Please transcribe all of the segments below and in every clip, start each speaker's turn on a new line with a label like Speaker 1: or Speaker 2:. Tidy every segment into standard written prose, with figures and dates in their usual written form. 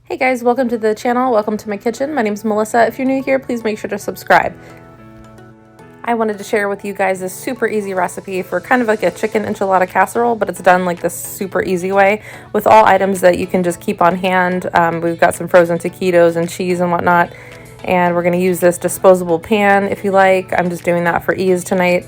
Speaker 1: Hey guys, welcome to the channel. Welcome to my kitchen. My name is Melissa. If you're new here, please make sure to subscribe. I wanted to share with you guys this super easy recipe for kind of like a chicken enchilada casserole, but it's done like this super easy way with all items that you can just keep on hand. We've got some frozen taquitos and cheese and whatnot, and we're going to use this disposable pan if you like. I'm just doing that for ease tonight.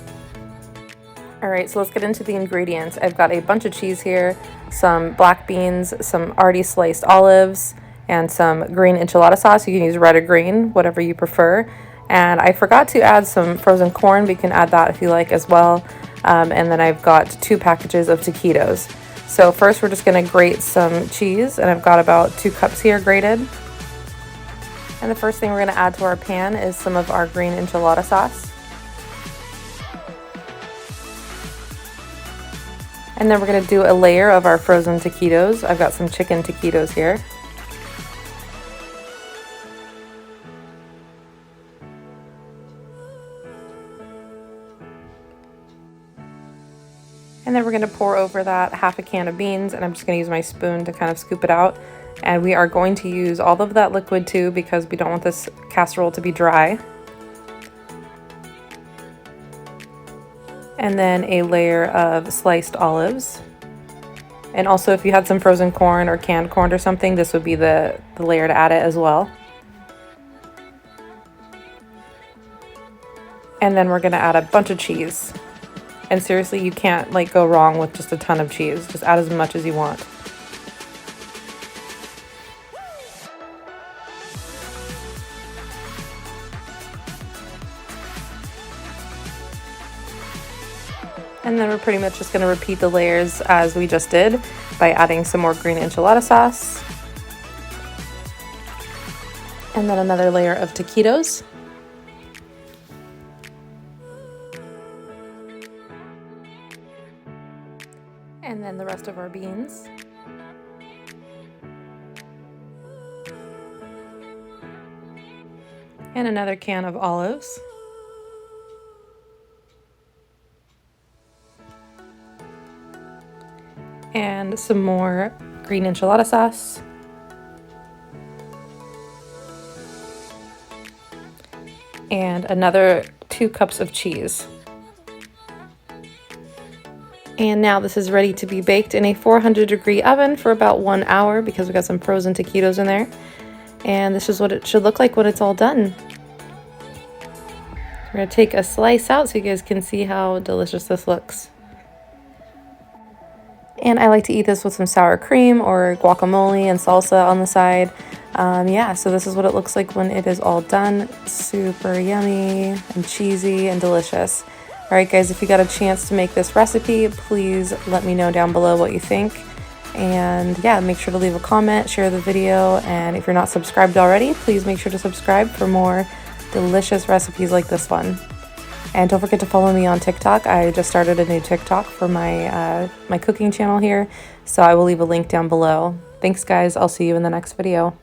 Speaker 1: Alright, so let's get into the ingredients. I've got a bunch of cheese here, some black beans, some already sliced olives, and some green enchilada sauce. You can use red or green, whatever you prefer. And I forgot to add some frozen corn, but you can add that if you like as well. And then I've got 2 packages of taquitos. So first we're just going to grate some cheese, and I've got about 2 cups here grated. And the first thing we're going to add to our pan is some of our green enchilada sauce. And then we're going to do a layer of our frozen taquitos. I've got some chicken taquitos here. And then we're going to pour over that half a can of beans, and I'm just going to use my spoon to kind of scoop it out. And we are going to use all of that liquid too, because we don't want this casserole to be dry. And then a layer of sliced olives. And also if you had some frozen corn or canned corn or something, this would be the layer to add it as well. And then we're going to add a bunch of cheese. And seriously, you can't like go wrong with just a ton of cheese. Just add as much as you want. And then we're pretty much just going to repeat the layers as we just did by adding some more green enchilada sauce. And then another layer of taquitos. And then the rest of our beans. And another can of olives. And some more green enchilada sauce. And another 2 cups of cheese. And now this is ready to be baked in a 400-degree oven for about 1 hour because we got some frozen taquitos in there. And this is what it should look like when it's all done. We're going to take a slice out so you guys can see how delicious this looks. And I like to eat this with some sour cream or guacamole and salsa on the side. Yeah, so this is what it looks like when it is all done. Super yummy and cheesy and delicious. Alright guys, if you got a chance to make this recipe, please let me know down below what you think. And yeah, make sure to leave a comment, share the video, and if you're not subscribed already, please make sure to subscribe for more delicious recipes like this one. And don't forget to follow me on TikTok. I just started a new TikTok for my my cooking channel here, so I will leave a link down below. Thanks guys, I'll see you in the next video.